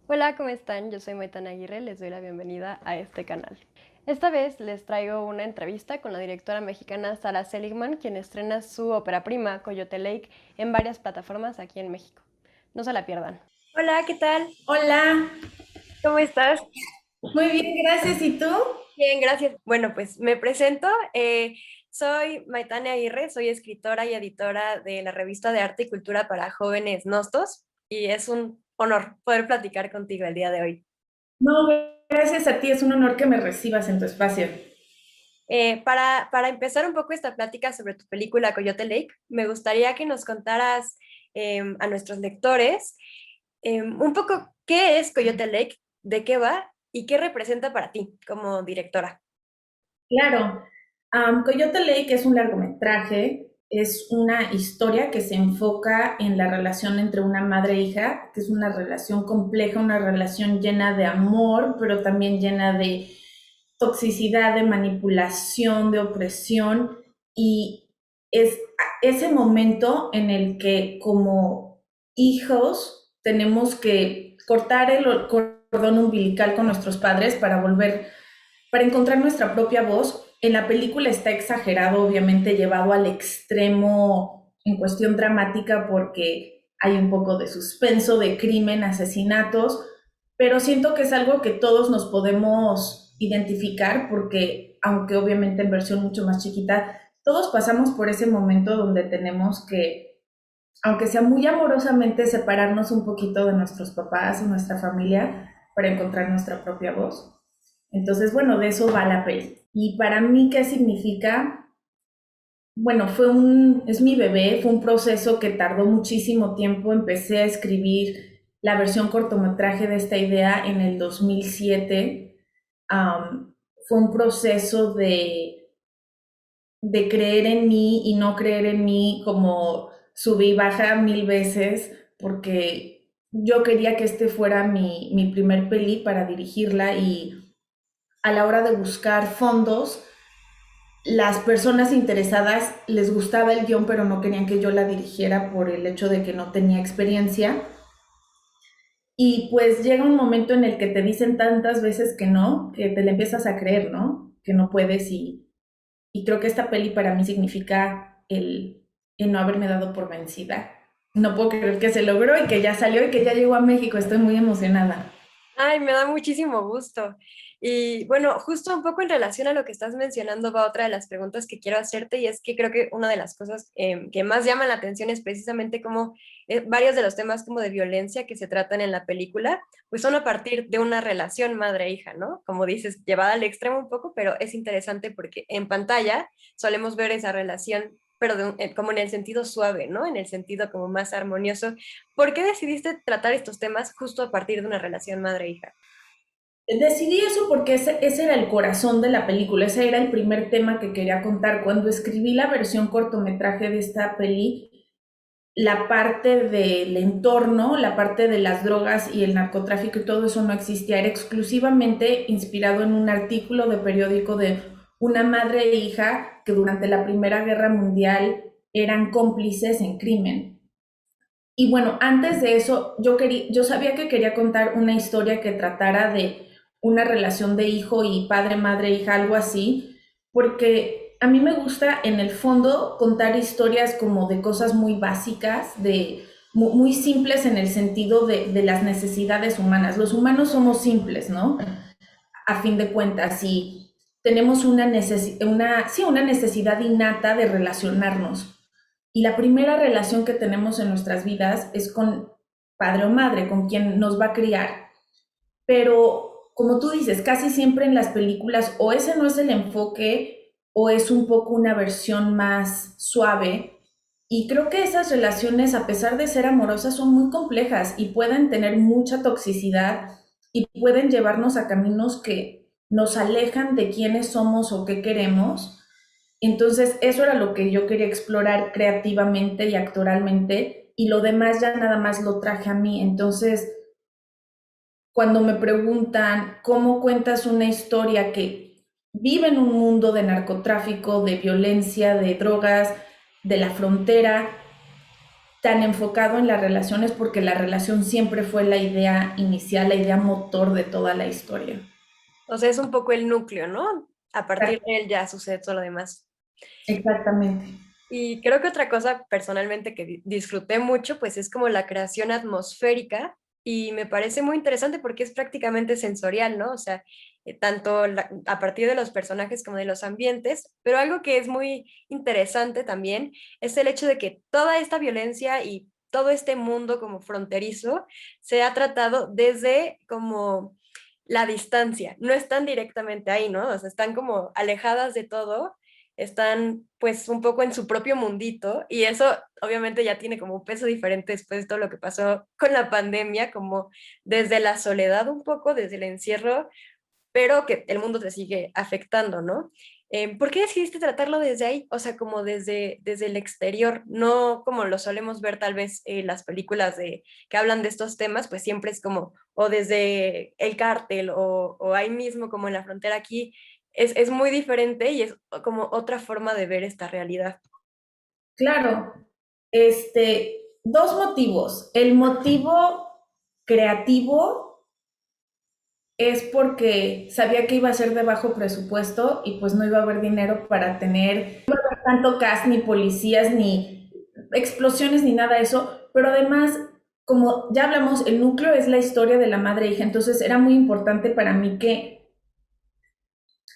Hola, ¿cómo están? Yo soy Maitana Aguirre, les doy la bienvenida a este canal. Esta vez les traigo una entrevista con la directora mexicana Sarah Seligman, quien estrena su ópera prima, Coyote Lake, en varias plataformas aquí en México. No se la pierdan. Hola, ¿qué tal? Hola, ¿Cómo estás? muy bien, gracias. ¿Y tú? Bien, gracias. Bueno, pues me presento. Soy Maitane Aguirre, soy escritora y editora de la revista de arte y cultura para jóvenes Nostos y es un honor poder platicar contigo el día de hoy. No, gracias a ti, es un honor que me recibas en tu espacio. Para empezar un poco esta plática sobre tu película Coyote Lake, me gustaría que nos contaras a nuestros lectores un poco qué es Coyote Lake, de qué va y qué representa para ti como directora. Claro, Coyote Lake es un largometraje, es una historia que se enfoca en la relación entre una madre e hija, que es una relación compleja, una relación llena de amor, pero también llena de toxicidad, de manipulación, de opresión, y es ese momento en el que como hijos tenemos que cortar el cordón umbilical con nuestros padres para encontrar nuestra propia voz. En la película está exagerado, obviamente llevado al extremo en cuestión dramática porque hay un poco de suspenso, de crimen, asesinatos, pero siento que es algo que todos nos podemos identificar porque, aunque obviamente en versión mucho más chiquita, todos pasamos por ese momento donde tenemos que, aunque sea muy amorosamente, separarnos un poquito de nuestros papás o nuestra familia para encontrar nuestra propia voz. Entonces, bueno, de eso va la peli. Y para mí, ¿qué significa? Bueno, es mi bebé, fue un proceso que tardó muchísimo tiempo. Empecé a escribir la versión cortometraje de esta idea en el 2007. Fue un proceso de creer en mí y no creer en mí, como subí y baja mil veces, porque yo quería que este fuera mi primer peli para dirigirla, y a la hora de buscar fondos, las personas interesadas les gustaba el guión, pero no querían que yo la dirigiera por el hecho de que no tenía experiencia. Y pues llega un momento en el que te dicen tantas veces que no, que te le empiezas a creer, ¿no? Que no puedes, y creo que esta peli para mí significa el no haberme dado por vencida. No puedo creer que se logró y que ya salió y que ya llegó a México. Estoy muy emocionada. Ay, me da muchísimo gusto. Y bueno, justo un poco en relación a lo que estás mencionando va otra de las preguntas que quiero hacerte y es que creo que una de las cosas que más llaman la atención es precisamente como varios de los temas como de violencia que se tratan en la película, pues son a partir de una relación madre-hija, ¿no? Como dices, llevada al extremo un poco, pero es interesante porque en pantalla solemos ver esa relación, pero como en el sentido suave, ¿no? En el sentido como más armonioso. ¿Por qué decidiste tratar estos temas justo a partir de una relación madre-hija? Decidí eso porque ese era el corazón de la película, ese era el primer tema que quería contar. Cuando escribí la versión cortometraje de esta peli, la parte del entorno, la parte de las drogas y el narcotráfico y todo eso no existía, era exclusivamente inspirado en un artículo de periódico de una madre e hija que durante la Primera Guerra Mundial eran cómplices en crimen. Y bueno, antes de eso, yo sabía que quería contar una historia que tratara de una relación de hijo y padre, madre, hija, algo así, porque a mí me gusta en el fondo contar historias como de cosas muy básicas, muy simples en el sentido de las necesidades humanas. Los humanos somos simples, ¿no? A fin de cuentas, y tenemos una necesidad innata de relacionarnos. Y la primera relación que tenemos en nuestras vidas es con padre o madre, con quien nos va a criar. Pero, como tú dices, casi siempre en las películas o ese no es el enfoque o es un poco una versión más suave. Y creo que esas relaciones, a pesar de ser amorosas, son muy complejas y pueden tener mucha toxicidad y pueden llevarnos a caminos que nos alejan de quiénes somos o qué queremos. Entonces, eso era lo que yo quería explorar creativamente y actoralmente, y lo demás ya nada más lo traje a mí. Entonces, cuando me preguntan cómo cuentas una historia que vive en un mundo de narcotráfico, de violencia, de drogas, de la frontera, tan enfocado en las relaciones porque la relación siempre fue la idea inicial, la idea motor de toda la historia. O sea, es un poco el núcleo, ¿no? A partir de él ya sucede todo lo demás. Exactamente. Y creo que otra cosa personalmente que disfruté mucho, pues es como la creación atmosférica y me parece muy interesante porque es prácticamente sensorial, ¿no? O sea, tanto a partir de los personajes como de los ambientes, pero algo que es muy interesante también es el hecho de que toda esta violencia y todo este mundo como fronterizo se ha tratado desde como la distancia, no están directamente ahí, ¿no? O sea, están como alejadas de todo, están pues un poco en su propio mundito y eso obviamente ya tiene como un peso diferente después de todo lo que pasó con la pandemia, como desde la soledad un poco, desde el encierro, pero que el mundo te sigue afectando, ¿no? ¿Por qué decidiste tratarlo desde ahí? O sea, como desde el exterior, no como lo solemos ver tal vez en las películas que hablan de estos temas, pues siempre es como, o desde el cártel, o ahí mismo como en la frontera aquí, es muy diferente y es como otra forma de ver esta realidad. Claro, dos motivos. El motivo creativo es porque sabía que iba a ser de bajo presupuesto y pues no iba a haber dinero para tener tanto cast, ni policías, ni explosiones, ni nada de eso. Pero además, como ya hablamos, el núcleo es la historia de la madre e hija. Entonces era muy importante para mí que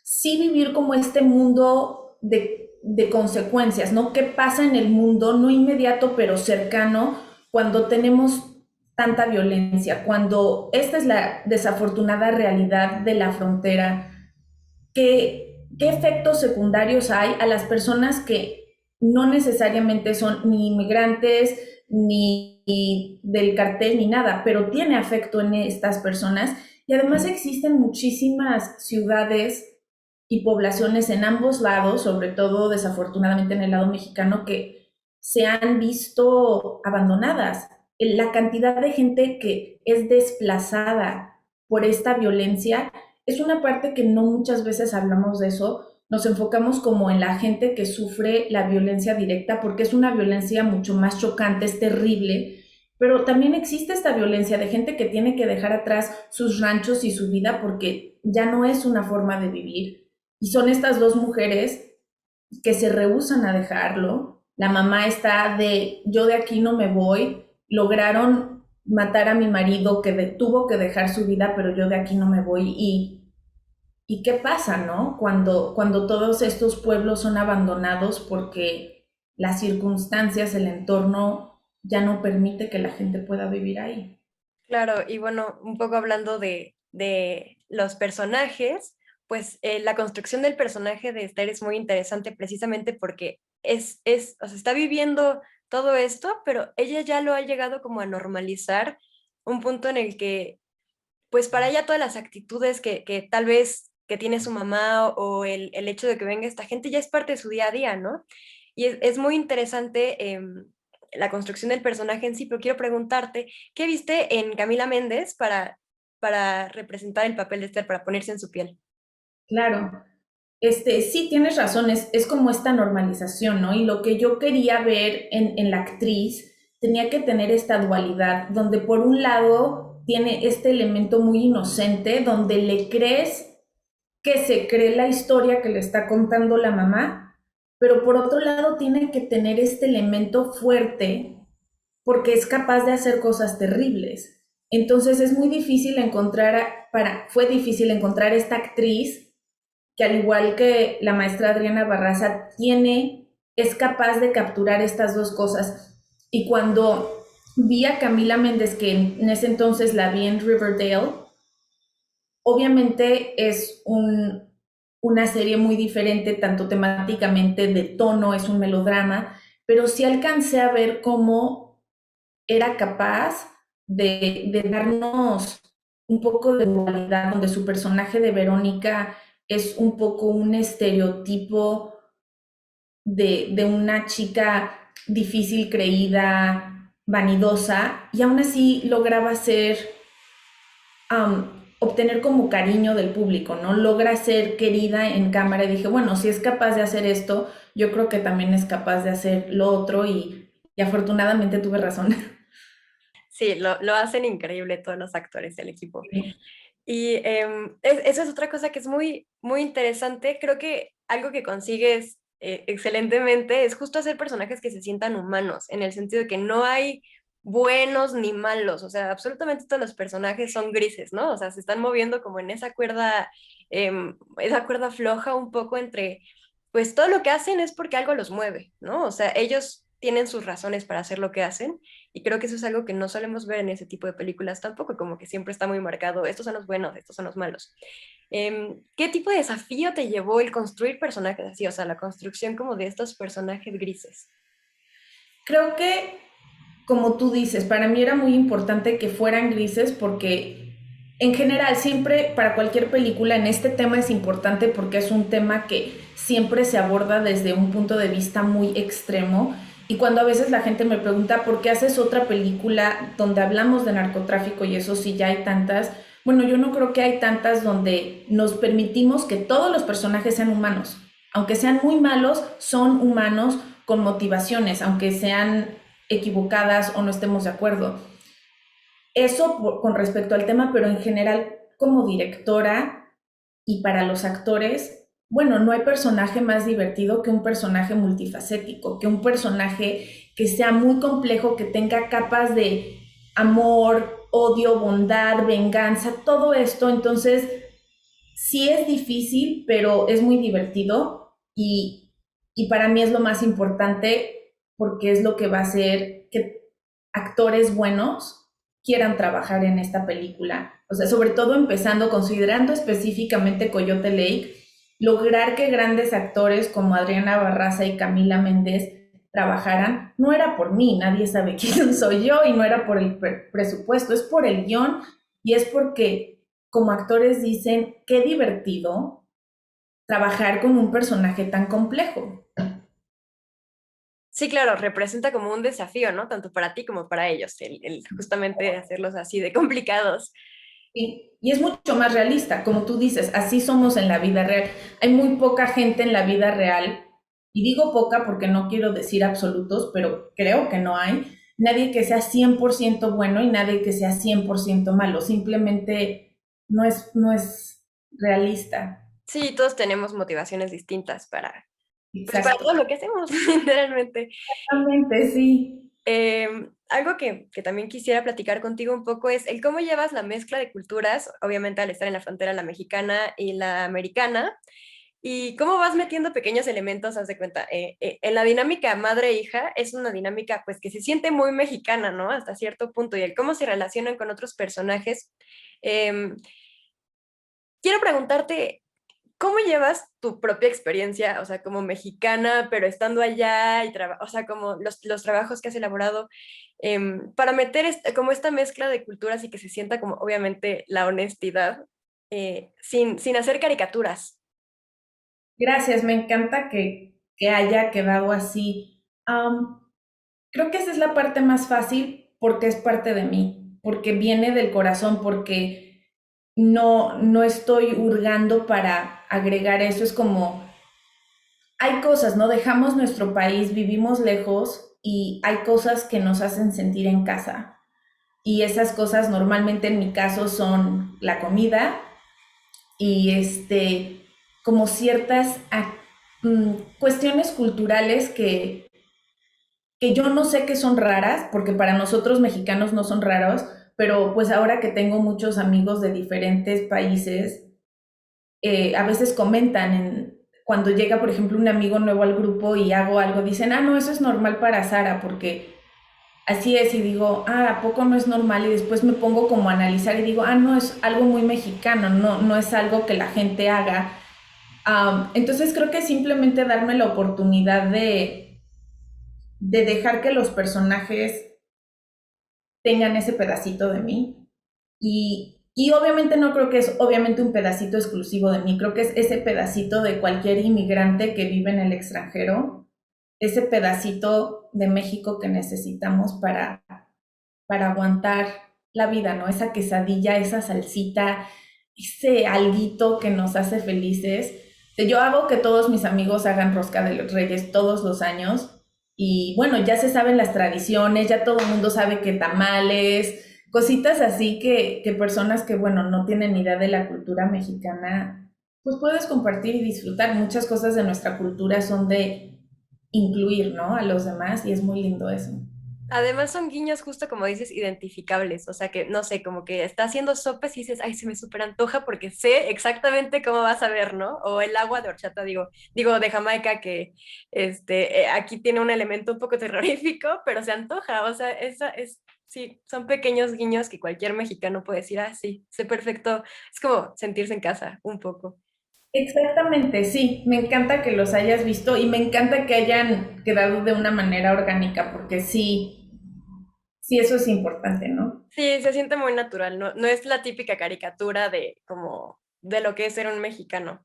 sí vivir como este mundo de consecuencias, ¿no? ¿Qué pasa en el mundo, no inmediato, pero cercano, cuando tenemos tanta violencia, cuando esta es la desafortunada realidad de la frontera? ¿Qué efectos secundarios hay a las personas que no necesariamente son ni inmigrantes, ni del cartel, ni nada, pero tiene afecto en estas personas? Y además existen muchísimas ciudades y poblaciones en ambos lados, sobre todo desafortunadamente en el lado mexicano, que se han visto abandonadas. La cantidad de gente que es desplazada por esta violencia es una parte que no muchas veces hablamos de eso. Nos enfocamos como en la gente que sufre la violencia directa porque es una violencia mucho más chocante, es terrible, pero también existe esta violencia de gente que tiene que dejar atrás sus ranchos y su vida porque ya no es una forma de vivir. Y son estas dos mujeres que se rehúsan a dejarlo. La mamá está de yo de aquí no me voy. Lograron matar a mi marido que tuvo que dejar su vida, pero yo de aquí no me voy. ¿Y qué pasa, no? Cuando todos estos pueblos son abandonados porque las circunstancias, el entorno ya no permite que la gente pueda vivir ahí. Claro, y bueno, un poco hablando de los personajes, pues la construcción del personaje de Esther es muy interesante precisamente porque o sea, está viviendo todo esto, pero ella ya lo ha llegado como a normalizar, un punto en el que, pues para ella todas las actitudes que tal vez que tiene su mamá o el hecho de que venga esta gente ya es parte de su día a día, ¿no? Y es muy interesante la construcción del personaje en sí, pero quiero preguntarte, ¿qué viste en Camila Méndez para representar el papel de Esther, para ponerse en su piel? Claro, sí, tienes razón, es como esta normalización, ¿no? Y lo que yo quería ver en la actriz tenía que tener esta dualidad, donde por un lado tiene este elemento muy inocente, donde le crees que se cree la historia que le está contando la mamá, pero por otro lado tiene que tener este elemento fuerte porque es capaz de hacer cosas terribles. Entonces es muy difícil encontrar, fue difícil encontrar esta actriz que al igual que la maestra Adriana Barraza, es capaz de capturar estas dos cosas. Y cuando vi a Camila Méndez, que en ese entonces la vi en Riverdale, obviamente es una serie muy diferente, tanto temáticamente, de tono, es un melodrama, pero sí alcancé a ver cómo era capaz de darnos un poco de dualidad, donde su personaje de Verónica es un poco un estereotipo de una chica difícil, creída, vanidosa, y aún así lograba ser, obtener como cariño del público, ¿no? Logra ser querida en cámara y dije, bueno, si es capaz de hacer esto, yo creo que también es capaz de hacer lo otro y afortunadamente tuve razón. Sí, lo hacen increíble todos los actores del equipo. Sí. Y eso es otra cosa que es muy, muy interesante. Creo que algo que consigues excelentemente es justo hacer personajes que se sientan humanos, en el sentido de que no hay buenos ni malos, o sea, absolutamente todos los personajes son grises, ¿no? O sea, se están moviendo como en esa cuerda floja un poco entre, pues todo lo que hacen es porque algo los mueve, ¿no? O sea, ellos tienen sus razones para hacer lo que hacen y creo que eso es algo que no solemos ver en ese tipo de películas tampoco, como que siempre está muy marcado, estos son los buenos, estos son los malos. ¿Qué tipo de desafío te llevó el construir personajes así? O sea, la construcción como de estos personajes grises. Creo que, como tú dices, para mí era muy importante que fueran grises porque en general siempre para cualquier película en este tema es importante porque es un tema que siempre se aborda desde un punto de vista muy extremo y cuando a veces la gente me pregunta por qué haces otra película donde hablamos de narcotráfico y eso sí ya hay tantas, bueno, yo no creo que hay tantas donde nos permitimos que todos los personajes sean humanos, aunque sean muy malos, son humanos con motivaciones, aunque sean equivocadas o no estemos de acuerdo. Eso con respecto al tema, pero en general como directora y para los actores, bueno, no hay personaje más divertido que un personaje multifacético, que un personaje que sea muy complejo, que tenga capas de amor, odio, bondad, venganza, todo esto. Entonces, sí es difícil, pero es muy divertido y para mí es lo más importante porque es lo que va a hacer que actores buenos quieran trabajar en esta película. O sea, sobre todo empezando, considerando específicamente Coyote Lake, lograr que grandes actores como Adriana Barraza y Camila Méndez trabajaran, no era por mí, nadie sabe quién soy yo y no era por el presupuesto, es por el guión y es porque como actores dicen, qué divertido trabajar con un personaje tan complejo. Sí, claro, representa como un desafío, ¿no? Tanto para ti como para ellos, el justamente hacerlos así de complicados. Y es mucho más realista, como tú dices, así somos en la vida real. Hay muy poca gente en la vida real, y digo poca porque no quiero decir absolutos, pero creo que no hay nadie que sea 100% bueno y nadie que sea 100% malo, simplemente no es realista. Sí, todos tenemos motivaciones distintas para, pues para todo Exactamente, lo que hacemos, literalmente. sí. Algo que también quisiera platicar contigo un poco es el cómo llevas la mezcla de culturas, obviamente al estar en la frontera la mexicana y la americana, y cómo vas metiendo pequeños elementos, haz de cuenta, en la dinámica madre-hija es una dinámica pues que se siente muy mexicana, ¿no? Hasta cierto punto, y el cómo se relacionan con otros personajes. Em, Quiero preguntarte, ¿cómo llevas tu propia experiencia, o sea, como mexicana, pero estando allá y, o sea, como los trabajos que has elaborado, para meter como esta mezcla de culturas y que se sienta como, obviamente, la honestidad, sin hacer caricaturas? Gracias, me encanta que haya quedado así. Creo que esa es la parte más fácil porque es parte de mí, porque viene del corazón, porque no estoy hurgando para agregar eso. Es como, hay cosas, ¿no? Dejamos nuestro país, vivimos lejos y hay cosas que nos hacen sentir en casa. Y esas cosas normalmente en mi caso son la comida y como ciertas cuestiones culturales que yo no sé que son raras, porque para nosotros mexicanos no son raros, pero pues ahora que tengo muchos amigos de diferentes países, a veces comentan cuando llega, por ejemplo, un amigo nuevo al grupo y hago algo, dicen, ah, no, eso es normal para Sara, porque así es, y digo, ah, ¿a poco no es normal? Y después me pongo como a analizar y digo, ah, no, es algo muy mexicano, no es algo que la gente haga. Entonces creo que simplemente darme la oportunidad de dejar que los personajes tengan ese pedacito de mí. Y obviamente no creo que es obviamente un pedacito exclusivo de mí, creo que es ese pedacito de cualquier inmigrante que vive en el extranjero, ese pedacito de México que necesitamos para aguantar la vida, ¿no? Esa quesadilla, esa salsita, ese alguito que nos hace felices. Yo hago que todos mis amigos hagan rosca de los reyes todos los años Y bueno, ya se saben las tradiciones, ya todo el mundo sabe que tamales, cositas así que personas que, bueno, no tienen idea de la cultura mexicana, pues puedes compartir y disfrutar. Muchas cosas de nuestra cultura son de incluir, ¿no? A los demás y es muy lindo eso. Además son guiños justo como dices, identificables, o sea que, no sé, como que está haciendo sopes y dices, ay, se me súper antoja porque sé exactamente cómo vas a ver, ¿no? O el agua de horchata, digo de Jamaica, que aquí tiene un elemento un poco terrorífico, pero se antoja, o sea, sí, son pequeños guiños que cualquier mexicano puede decir, ah, sí, sé perfecto, es como sentirse en casa, un poco. Exactamente, sí, me encanta que los hayas visto y me encanta que hayan quedado de una manera orgánica, porque sí, sí, eso es importante, ¿no? Sí, se siente muy natural, no, no es la típica caricatura de como de lo que es ser un mexicano.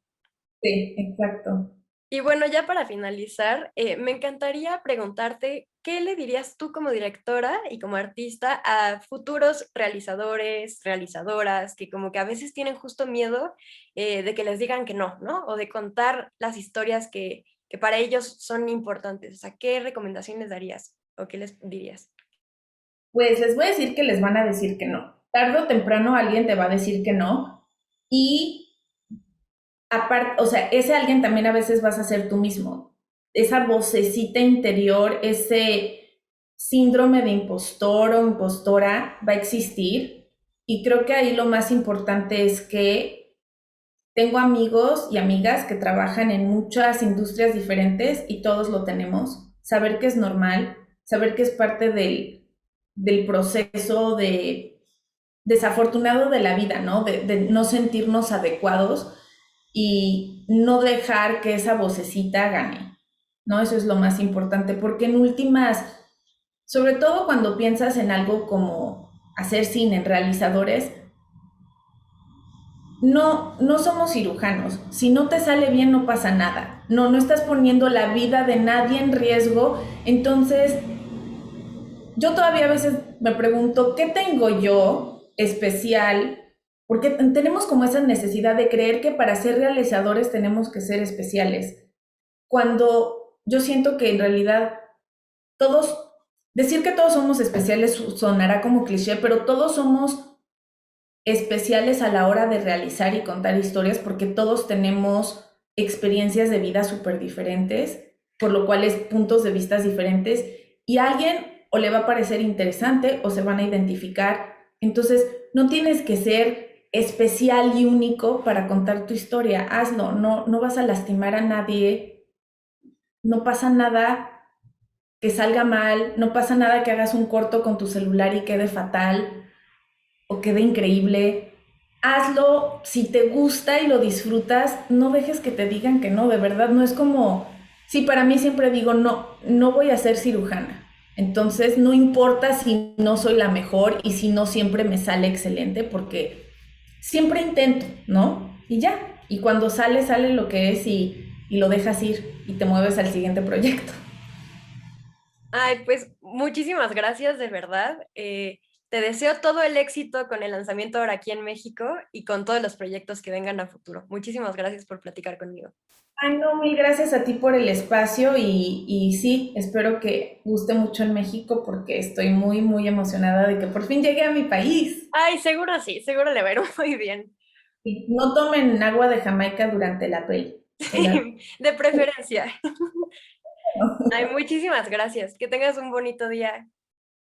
Sí, exacto. Y bueno, ya para finalizar, me encantaría preguntarte, ¿qué le dirías tú como directora y como artista a futuros realizadores, realizadoras, que como que a veces tienen justo miedo de que les digan que no, ¿no? O de contar las historias que para ellos son importantes. O sea, ¿qué recomendaciones darías o qué les dirías? Pues les voy a decir que les van a decir que no. Tarde o temprano alguien te va a decir que no. Y aparte, o sea, ese alguien también a veces vas a ser tú mismo. Esa vocecita interior, ese síndrome de impostor o impostora va a existir. Y creo que ahí lo más importante es que tengo amigos y amigas que trabajan en muchas industrias diferentes y todos lo tenemos. Saber que es normal, saber que es parte del proceso de desafortunado de la vida, ¿no? De no sentirnos adecuados y no dejar que esa vocecita gane, ¿no? Eso es lo más importante, porque en últimas, sobre todo cuando piensas en algo como hacer cine, en realizadores, no somos cirujanos. Si no te sale bien, no pasa nada. No estás poniendo la vida de nadie en riesgo. Entonces, yo todavía a veces me pregunto, ¿qué tengo yo especial? Porque tenemos como esa necesidad de creer que para ser realizadores tenemos que ser especiales. Cuando yo siento que en realidad todos, decir que todos somos especiales sonará como cliché, pero todos somos especiales a la hora de realizar y contar historias porque todos tenemos experiencias de vida súper diferentes, por lo cual es puntos de vista diferentes y a alguien o le va a parecer interesante o se van a identificar. Entonces, no tienes que ser especial y único para contar tu historia. Hazlo, no vas a lastimar a nadie, no pasa nada que salga mal, no pasa nada que hagas un corto con tu celular y quede fatal o quede increíble. Hazlo, si te gusta y lo disfrutas, no dejes que te digan que no, de verdad, no es como, sí, para mí siempre digo, no voy a ser cirujana. Entonces, no importa si no soy la mejor y si no siempre me sale excelente, porque siempre intento, ¿no? Y ya, y cuando sale, sale lo que es y lo dejas ir y te mueves al siguiente proyecto. Ay, pues muchísimas gracias, de verdad. Te deseo todo el éxito con el lanzamiento ahora aquí en México y con todos los proyectos que vengan a futuro. Muchísimas gracias por platicar conmigo. Ay, no, mil gracias a ti por el espacio y sí, espero que guste mucho en México porque estoy muy, muy emocionada de que por fin llegue a mi país. Ay, seguro sí, seguro le va a ir muy bien. Y no tomen agua de Jamaica durante la peli. El De preferencia. Ay, muchísimas gracias. Que tengas un bonito día.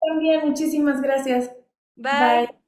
También, muchísimas gracias. Bye. Bye.